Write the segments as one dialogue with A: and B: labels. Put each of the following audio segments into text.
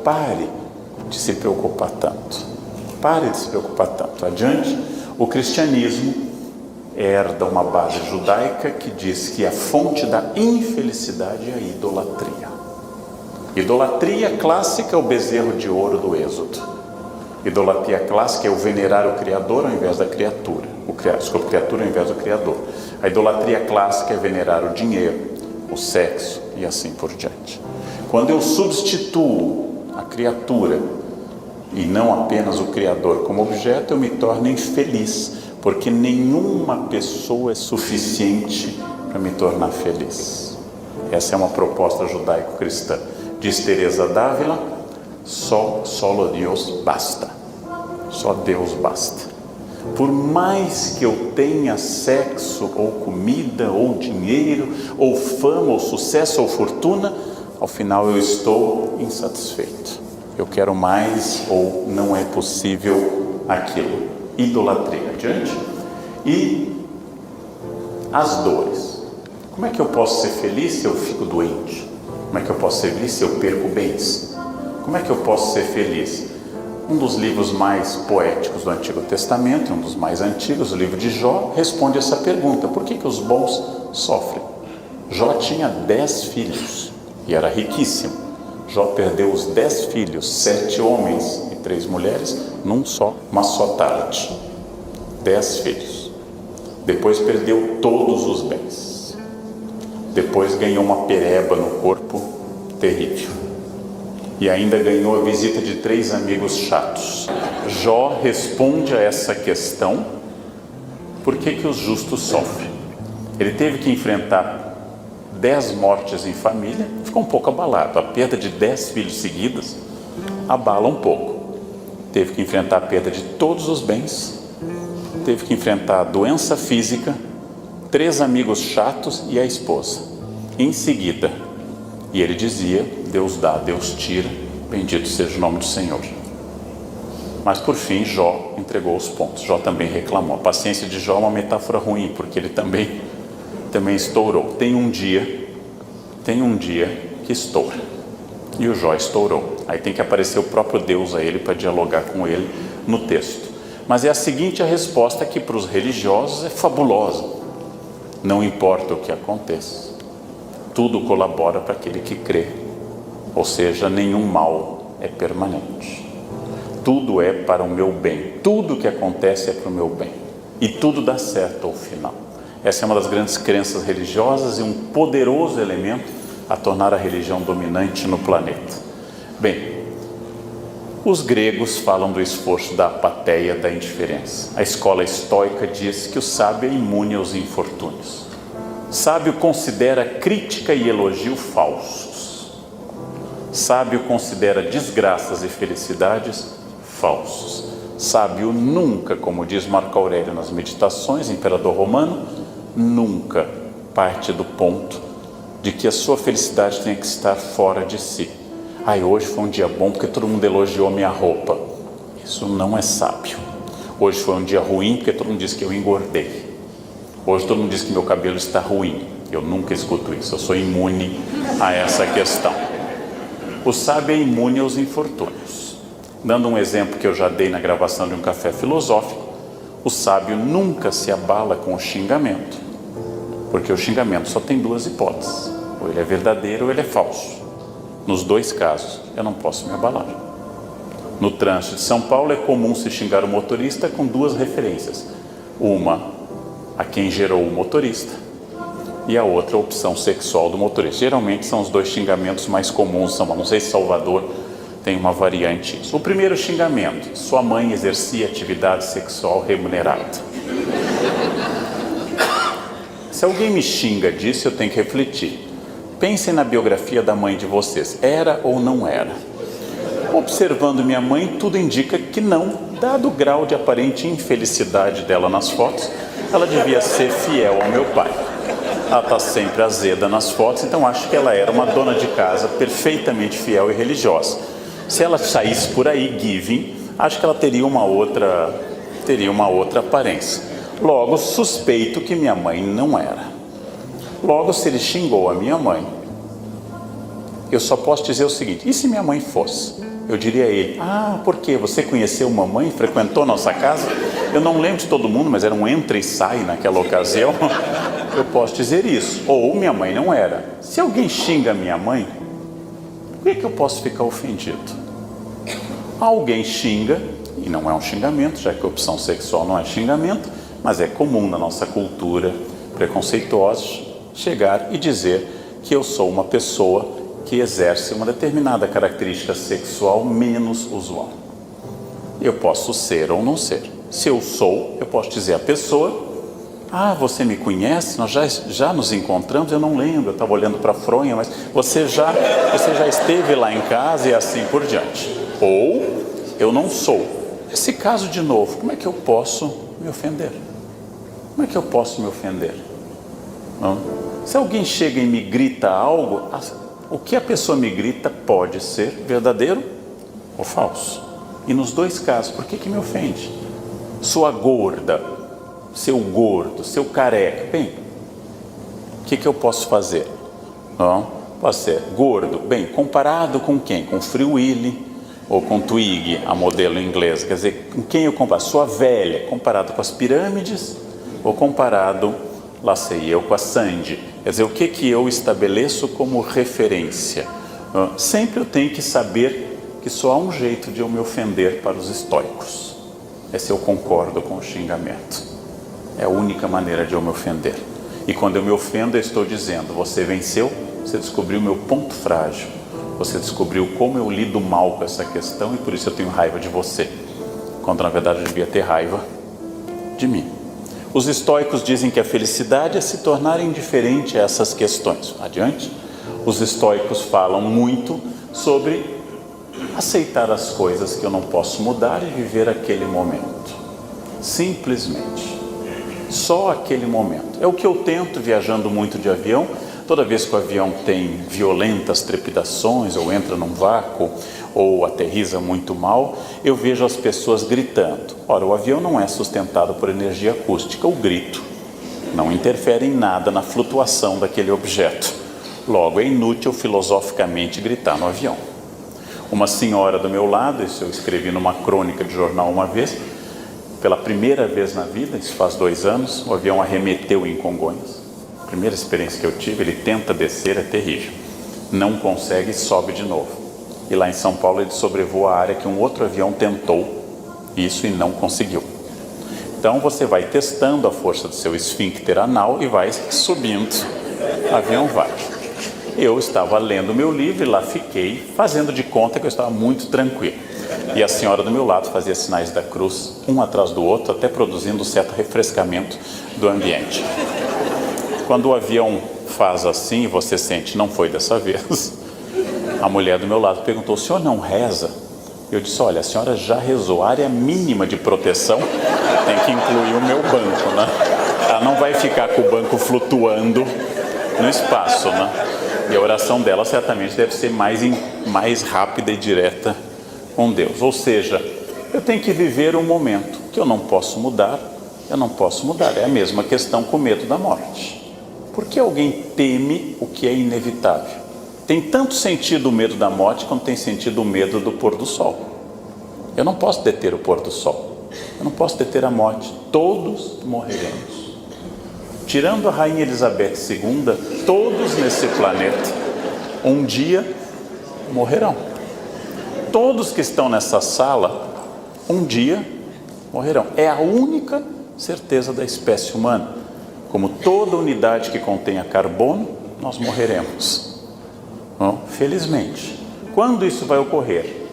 A: pare de se preocupar tanto. Pare de se preocupar tanto. Adiante, o cristianismo herda uma base judaica que diz que a fonte da infelicidade é a idolatria. Idolatria clássica é o bezerro de ouro do Êxodo. Idolatria clássica é o venerar o Criador ao invés da criatura. Criatura ao invés do Criador. A idolatria clássica é venerar o dinheiro, o sexo e assim por diante. Quando eu substituo a criatura e não apenas o Criador como objeto, eu me torno infeliz, porque nenhuma pessoa é suficiente para me tornar feliz. Essa é uma proposta judaico-cristã. Diz Teresa d'Ávila: solo Dios basta. Só Deus basta. Por mais que eu tenha sexo, ou comida, ou dinheiro, ou fama, ou sucesso, ou fortuna, ao final eu estou insatisfeito. Eu quero mais, ou não é possível aquilo. Idolatria. Adiante. E as dores. Como é que eu posso ser feliz se eu fico doente? Como é que eu posso ser feliz se eu perco bens? Como é que eu posso ser feliz? Um dos livros mais poéticos do Antigo Testamento, um dos mais antigos, o livro de Jó, responde essa pergunta: por que os bons sofrem? Jó tinha 10 filhos e era riquíssimo. Jó perdeu os 10 filhos, 7 homens e 3 mulheres, uma só tarde. 10 filhos. Depois perdeu todos os bens. Depois ganhou uma pereba no corpo terrível. E ainda ganhou a visita de 3 amigos chatos. Jó responde a essa questão: por que os justos sofrem? Ele teve que enfrentar 10 mortes em família, ficou um pouco abalado. A perda de 10 filhos seguidos abala um pouco. Teve que enfrentar a perda de todos os bens, teve que enfrentar a doença física, 3 amigos chatos e a esposa. Em seguida, e ele dizia: Deus dá, Deus tira, bendito seja o nome do Senhor. Mas por fim Jó entregou os pontos. Jó também reclamou. A paciência de Jó é uma metáfora ruim, porque ele também estourou. Tem um dia que estoura, e o Jó estourou. Aí tem que aparecer o próprio Deus a ele para dialogar com ele no texto. Mas é a seguinte a resposta, que para os religiosos é fabulosa: não importa o que aconteça, tudo colabora para aquele que crê. Ou seja, nenhum mal é permanente. Tudo é para o meu bem. Tudo que acontece é para o meu bem. E tudo dá certo ao final. Essa é uma das grandes crenças religiosas e um poderoso elemento a tornar a religião dominante no planeta. Bem, os gregos falam do esforço da apatia, da indiferença. A escola estoica diz que o sábio é imune aos infortúnios. Sábio considera crítica e elogio falsos. Sábio considera desgraças e felicidades falsos. Sábio nunca, como diz Marco Aurélio nas Meditações, imperador romano, nunca parte do ponto de que a sua felicidade tem que estar fora de si. Hoje foi um dia bom porque todo mundo elogiou minha roupa. Isso não é sábio. Hoje foi um dia ruim porque todo mundo disse que eu engordei. Hoje todo mundo diz que meu cabelo está ruim. Eu nunca escuto isso. Eu sou imune a essa questão. O sábio é imune aos infortúnios. Dando um exemplo que eu já dei na gravação de um café filosófico, o sábio nunca se abala com o xingamento, porque o xingamento só tem 2 hipóteses: ou ele é verdadeiro ou ele é falso. Nos 2 casos, eu não posso me abalar. No trânsito de São Paulo é comum se xingar o motorista com 2 referências: uma a quem gerou o motorista, e a outra a opção sexual do motorista. Geralmente são os 2 xingamentos mais comuns. Não sei se Salvador tem uma variante. O primeiro xingamento: sua mãe exercia atividade sexual remunerada. Se alguém me xinga disso, eu tenho que refletir. Pensem na biografia da mãe de vocês. Era ou não era? Observando minha mãe, tudo indica que não. Dado o grau de aparente infelicidade dela nas fotos, ela devia ser fiel ao meu pai. Ela está sempre azeda nas fotos, então acho que ela era uma dona de casa perfeitamente fiel e religiosa. Se ela saísse por aí giving, acho que ela teria uma outra aparência. Logo, suspeito que minha mãe não era. Logo, se ele xingou a minha mãe, eu só posso dizer o seguinte: e se minha mãe fosse? Eu diria a ele: ah, por quê? Você conheceu mamãe, frequentou nossa casa? Eu não lembro de todo mundo, mas era um entra e sai naquela ocasião. Eu posso dizer isso. Ou minha mãe não era. Se alguém xinga minha mãe, por que eu posso ficar ofendido? Alguém xinga, e não é um xingamento, já que a opção sexual não é xingamento, mas é comum na nossa cultura preconceituosa chegar e dizer que eu sou uma pessoa que exerce uma determinada característica sexual menos usual. Eu posso ser ou não ser. Se eu sou, eu posso dizer à pessoa: ah, você me conhece? Nós já nos encontramos? Eu não lembro, eu estava olhando para a fronha, mas você já esteve lá em casa, e assim por diante. Ou eu não sou. Esse caso de novo, como é que eu posso me ofender? Como é que eu posso me ofender? Não? Se alguém chega e me grita algo, o que a pessoa me grita pode ser verdadeiro ou falso. E nos dois casos, por que me ofende? Sua gorda, seu gordo, seu careca. Bem, o que eu posso fazer? Não? Posso ser gordo. Bem, comparado com quem? Com Free Willy ou com Twiggy, a modelo inglesa. Quer dizer, com quem eu comparo? Sua velha, comparado com as pirâmides ou comparado, lá sei eu, com a Sandy. Quer dizer, o que eu estabeleço como referência? Sempre eu tenho que saber que só há um jeito de eu me ofender para os estoicos. É se eu concordo com o xingamento. É a única maneira de eu me ofender. E quando eu me ofendo, eu estou dizendo: você venceu, você descobriu o meu ponto frágil, você descobriu como eu lido mal com essa questão e por isso eu tenho raiva de você. Quando na verdade eu devia ter raiva de mim. Os estoicos dizem que a felicidade é se tornar indiferente a essas questões. Adiante. Os estoicos falam muito sobre aceitar as coisas que eu não posso mudar e viver aquele momento. Simplesmente. Só aquele momento. É o que eu tento viajando muito de avião. Toda vez que o avião tem violentas trepidações, ou entra num vácuo, ou aterriza muito mal, eu vejo as pessoas gritando. Ora, o avião não é sustentado por energia acústica. O grito não interfere em nada na flutuação daquele objeto. Logo, é inútil filosoficamente gritar no avião. Uma senhora do meu lado, isso eu escrevi numa crônica de jornal uma vez, pela primeira vez na vida, isso faz 2 anos, o avião arremeteu em Congonhas. Primeira experiência que eu tive, ele tenta descer, é terrível. Não consegue e sobe de novo. E lá em São Paulo ele sobrevoa a área que um outro avião tentou isso e não conseguiu. Então você vai testando a força do seu esfíncter anal e vai subindo. O avião vai. Eu estava lendo meu livro e lá fiquei, fazendo de conta que eu estava muito tranquilo. E a senhora do meu lado fazia sinais da cruz, um atrás do outro, até produzindo um certo refrescamento do ambiente. Quando o avião faz assim, você sente, não foi dessa vez, a mulher do meu lado perguntou: o senhor não reza? Eu disse: olha, a senhora já rezou, a área mínima de proteção tem que incluir o meu banco, né? Ela não vai ficar com o banco flutuando no espaço, né? E a oração dela certamente deve ser mais rápida e direta com Deus. Ou seja, eu tenho que viver um momento que eu não posso mudar, é a mesma questão com o medo da morte. Por que alguém teme o que é inevitável? Tem tanto sentido o medo da morte quanto tem sentido o medo do pôr do sol. Eu não posso deter o pôr do sol, eu não posso deter a morte, todos morreremos. Tirando a Rainha Elizabeth II, todos nesse planeta, um dia morrerão. Todos que estão nessa sala, um dia morrerão. É a única certeza da espécie humana. Como toda unidade que contenha carbono, nós morreremos. Bom, felizmente. Quando isso vai ocorrer?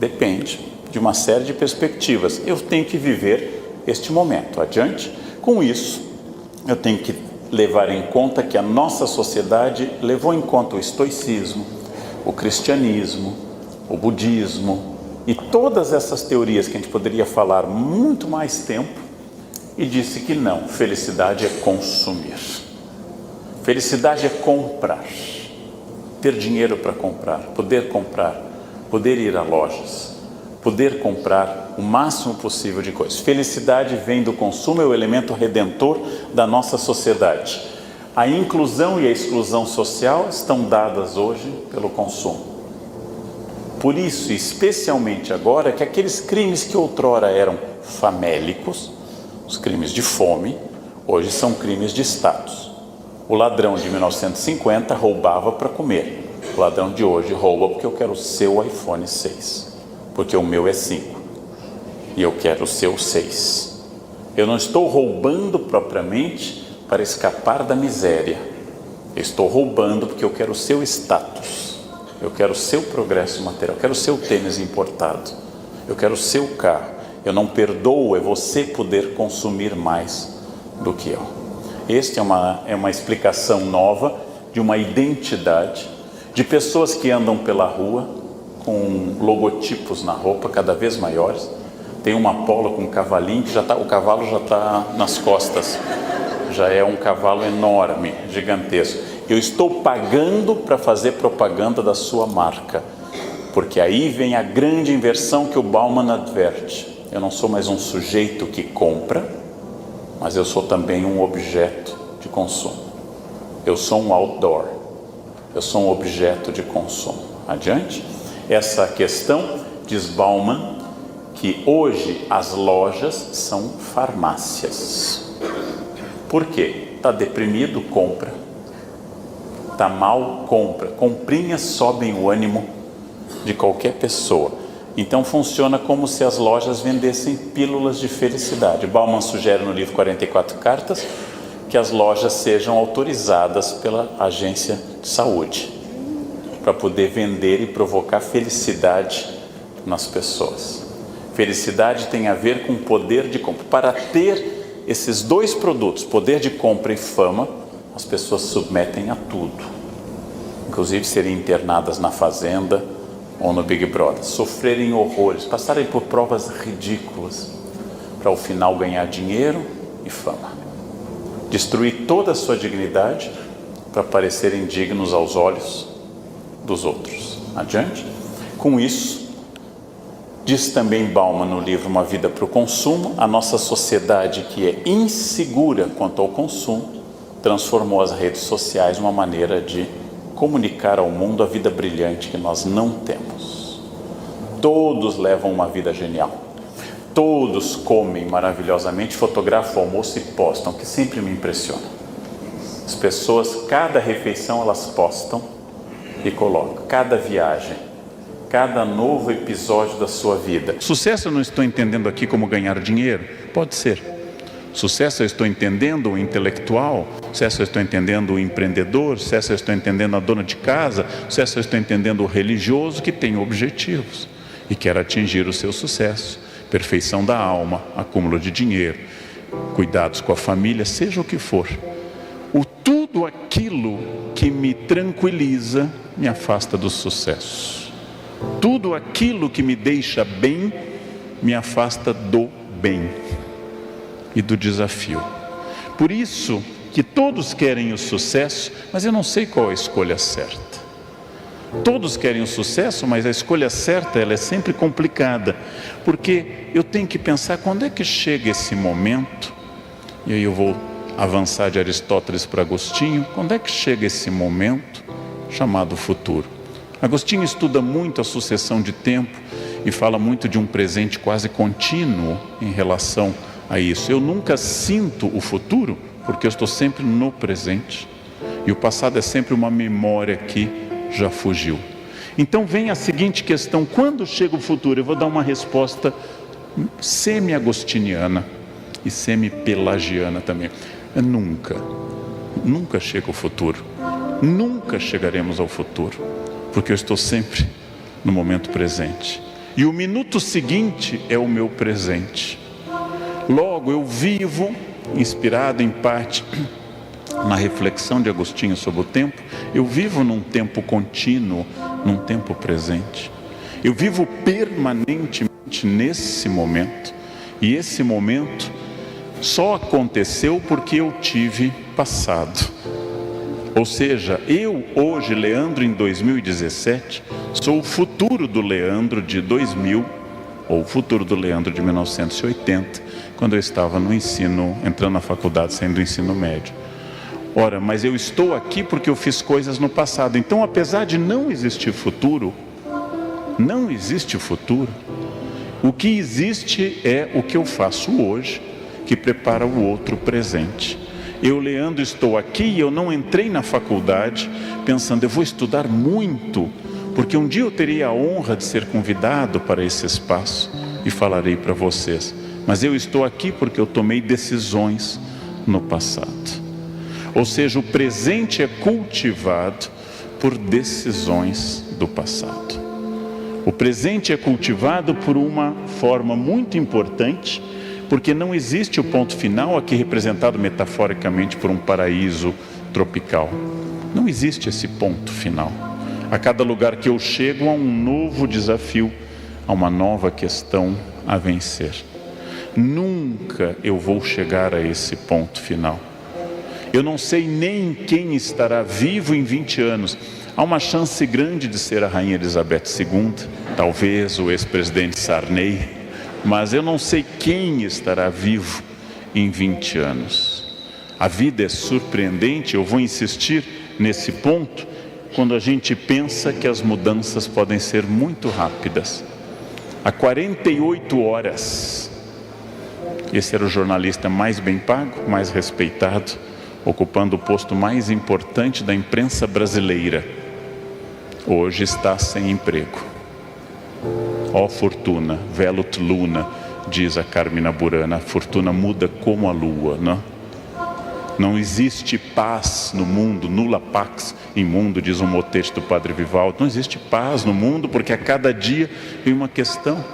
A: Depende de uma série de perspectivas. Eu tenho que viver este momento. Adiante. Com isso, eu tenho que levar em conta que a nossa sociedade levou em conta o estoicismo, o cristianismo, o budismo e todas essas teorias que a gente poderia falar muito mais tempo, e disse que não, felicidade é consumir. Felicidade é comprar. Ter dinheiro para comprar, poder ir a lojas, poder comprar o máximo possível de coisas. Felicidade vem do consumo, é o elemento redentor da nossa sociedade. A inclusão e a exclusão social estão dadas hoje pelo consumo. por isso, especialmente agora, que aqueles crimes que outrora eram famélicos, os crimes de fome, hoje são crimes de status. O ladrão de 1950 roubava para comer. O ladrão de hoje rouba porque eu quero o seu iPhone 6, porque o meu é 5 e eu quero o seu 6. Eu não estou roubando propriamente para escapar da miséria. Eu estou roubando porque eu quero o seu status, eu quero o seu progresso material, eu quero o seu tênis importado, eu quero o seu carro. Eu não perdoo, é você poder consumir mais do que eu. Esta é uma explicação nova de uma identidade de pessoas que andam pela rua com logotipos na roupa cada vez maiores. Tem uma Polo com um cavalinho que o cavalo já está nas costas, já é um cavalo enorme, gigantesco. Eu estou pagando para fazer propaganda da sua marca, porque aí vem a grande inversão que o Bauman adverte. Eu não sou mais um sujeito que compra, mas eu sou também um objeto de consumo. Eu sou um outdoor, eu sou um objeto de consumo. Adiante? Essa questão, diz Bauman, que hoje as lojas são farmácias. Por quê? Está deprimido, compra. Está mal, compra. Comprinhas sobem o ânimo de qualquer pessoa. Então funciona como se as lojas vendessem pílulas de felicidade. Bauman sugere no livro 44 Cartas que as lojas sejam autorizadas pela agência de saúde para poder vender e provocar felicidade nas pessoas. Felicidade tem a ver com poder de compra. Para ter esses dois produtos, poder de compra e fama, as pessoas submetem a tudo, inclusive serem internadas na fazenda ou no Big Brother, sofrerem horrores, passarem por provas ridículas, para ao final ganhar dinheiro e fama, destruir toda a sua dignidade para parecerem dignos aos olhos dos outros. Adiante? Com isso, diz também Bauman no livro Uma Vida para o Consumo, a nossa sociedade, que é insegura quanto ao consumo, transformou as redes sociais numa maneira de comunicar ao mundo a vida brilhante que nós não temos. Todos levam uma vida genial, todos comem maravilhosamente, fotografam o almoço e postam, que sempre me impressiona. As pessoas, cada refeição elas postam e colocam, cada viagem, cada novo episódio da sua vida. Sucesso eu não estou entendendo aqui como ganhar dinheiro, pode ser. Sucesso eu estou entendendo o intelectual, sucesso eu estou entendendo o empreendedor, sucesso eu estou entendendo a dona de casa, sucesso eu estou entendendo o religioso que tem objetivos e quer atingir o seu sucesso, perfeição da alma, acúmulo de dinheiro, cuidados com a família, seja o que for. Tudo aquilo que me tranquiliza me afasta do sucesso. Tudo aquilo que me deixa bem me afasta do bem e do desafio. Por isso que todos querem o sucesso, mas eu não sei qual a escolha certa. Todos querem o sucesso, mas a escolha certa ela é sempre complicada, porque eu tenho que pensar quando é que chega esse momento, e aí eu vou avançar de Aristóteles para Agostinho, quando é que chega esse momento chamado futuro. Agostinho estuda muito a sucessão de tempo e fala muito de um presente quase contínuo em relação a isso. Eu nunca sinto o futuro porque eu estou sempre no presente e o passado é sempre uma memória que já fugiu. Então vem a seguinte questão: quando chega o futuro? Eu vou dar uma resposta semi-agostiniana e semi-pelagiana também. Nunca chega o futuro, nunca chegaremos ao futuro, porque eu estou sempre no momento presente e o minuto seguinte é o meu presente. Logo eu vivo, inspirado em parte na reflexão de Agostinho sobre o tempo, eu vivo num tempo contínuo, num tempo presente. Eu vivo permanentemente nesse momento, e esse momento só aconteceu porque eu tive passado. Ou seja, eu hoje, Leandro, em 2017, sou o futuro do Leandro de 2000, ou o futuro do Leandro de 1980, quando eu estava no ensino, entrando na faculdade, saindo do ensino médio. Ora, mas eu estou aqui porque eu fiz coisas no passado. Então, apesar de não existir futuro, Não existe futuro. O que existe é o que eu faço hoje, que prepara o outro presente. Eu, Leandro, estou aqui e eu não entrei na faculdade pensando, eu vou estudar muito, porque um dia eu terei a honra de ser convidado para esse espaço e falarei para vocês. Mas eu estou aqui porque eu tomei decisões no passado. Ou seja, o presente é cultivado por decisões do passado. O presente é cultivado por uma forma muito importante, porque não existe o ponto final, aqui representado metaforicamente por um paraíso tropical. Não existe esse ponto final. A cada lugar que eu chego há um novo desafio, há uma nova questão a vencer. Nunca eu vou chegar a esse ponto final. Eu não sei nem quem estará vivo em 20 anos. Há uma chance grande de ser a Rainha Elizabeth II, talvez o ex-presidente Sarney, mas eu não sei quem estará vivo em 20 anos. A vida é surpreendente, eu vou insistir nesse ponto, quando a gente pensa que as mudanças podem ser muito rápidas. Há 48 horas, esse era o jornalista mais bem pago, mais respeitado, ocupando o posto mais importante da imprensa brasileira. Hoje está sem emprego. Ó fortuna, velut luna, diz a Carmina Burana, a fortuna muda como a lua, não? Não existe paz no mundo, nulla pax in mundo, diz um moteto do Padre Vivaldo. Não existe paz no mundo, porque a cada dia vem uma questão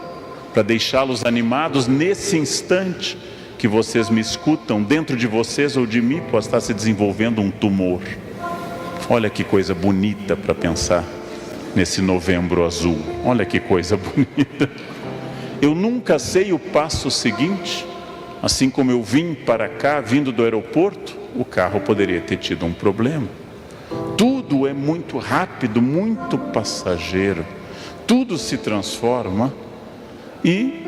A: para deixá-los animados nesse instante que vocês me escutam, dentro de vocês ou de mim pode estar se desenvolvendo um tumor. Olha que coisa bonita para pensar nesse novembro azul. Olha que coisa bonita. Eu nunca sei o passo seguinte. Assim como eu vim para cá, vindo do aeroporto, o carro poderia ter tido um problema. Tudo é muito rápido, muito passageiro. Tudo se transforma e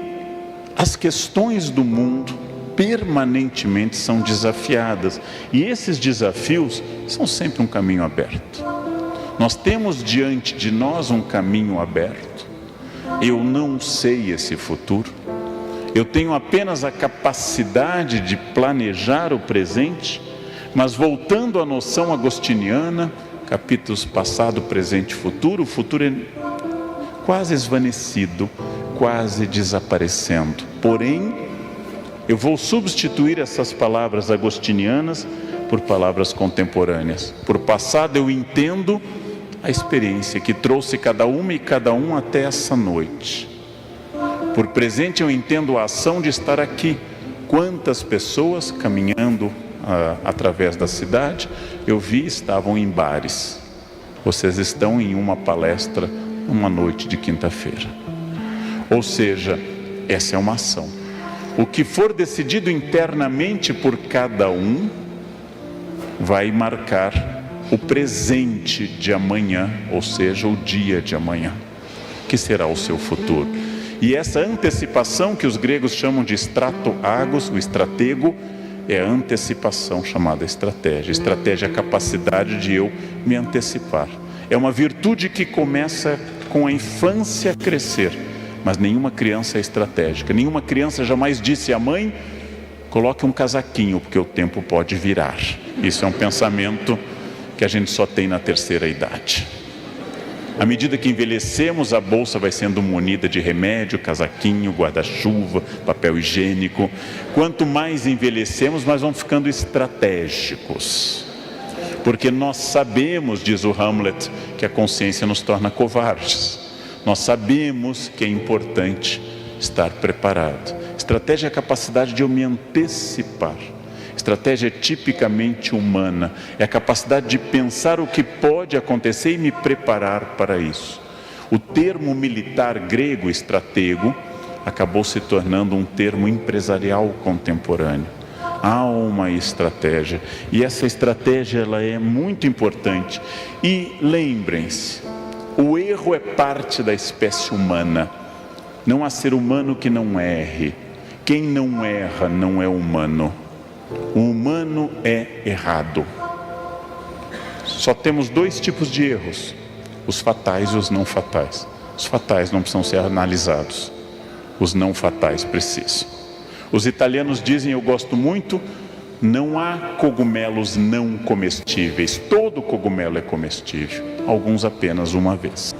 A: as questões do mundo permanentemente são desafiadas. E esses desafios são sempre um caminho aberto. Nós temos diante de nós um caminho aberto. Eu não sei esse futuro. Eu tenho apenas a capacidade de planejar o presente, mas voltando à noção agostiniana, capítulos passado, presente e futuro, o futuro é quase esvanecido, quase desaparecendo. Porém, eu vou substituir essas palavras agostinianas por palavras contemporâneas. Por passado eu entendo a experiência que trouxe cada uma e cada um até essa noite. Por presente eu entendo a ação de estar aqui. Quantas pessoas caminhando através da cidade eu vi estavam em bares. Vocês estão em uma palestra uma noite de quinta-feira. Ou seja, essa é uma ação. O que for decidido internamente por cada um vai marcar o presente de amanhã, ou seja, o dia de amanhã, que será o seu futuro. E essa antecipação que os gregos chamam de strato-agos, o estratego, é a antecipação chamada estratégia. Estratégia é a capacidade de eu me antecipar. É uma virtude que começa com a infância a crescer, mas nenhuma criança é estratégica. Nenhuma criança jamais disse à mãe, coloque um casaquinho, porque o tempo pode virar. Isso é um pensamento que a gente só tem na terceira idade. À medida que envelhecemos, a bolsa vai sendo munida de remédio, casaquinho, guarda-chuva, papel higiênico. Quanto mais envelhecemos, mais vamos ficando estratégicos. Porque nós sabemos, diz o Hamlet, que a consciência nos torna covardes. Nós sabemos que é importante estar preparado. Estratégia é a capacidade de eu me antecipar. Estratégia é tipicamente humana, é a capacidade de pensar o que pode acontecer e me preparar para isso. O termo militar grego, estratego, acabou se tornando um termo empresarial contemporâneo. Há uma estratégia, e essa estratégia ela é muito importante. E lembrem-se, o erro é parte da espécie humana. Não há ser humano que não erre. Quem não erra não é humano. O humano é errado. Só temos dois tipos de erros, os fatais e os não fatais. Os fatais não precisam ser analisados, os não fatais precisam. Os italianos dizem, eu gosto muito, não há cogumelos não comestíveis, todo cogumelo é comestível, alguns apenas uma vez.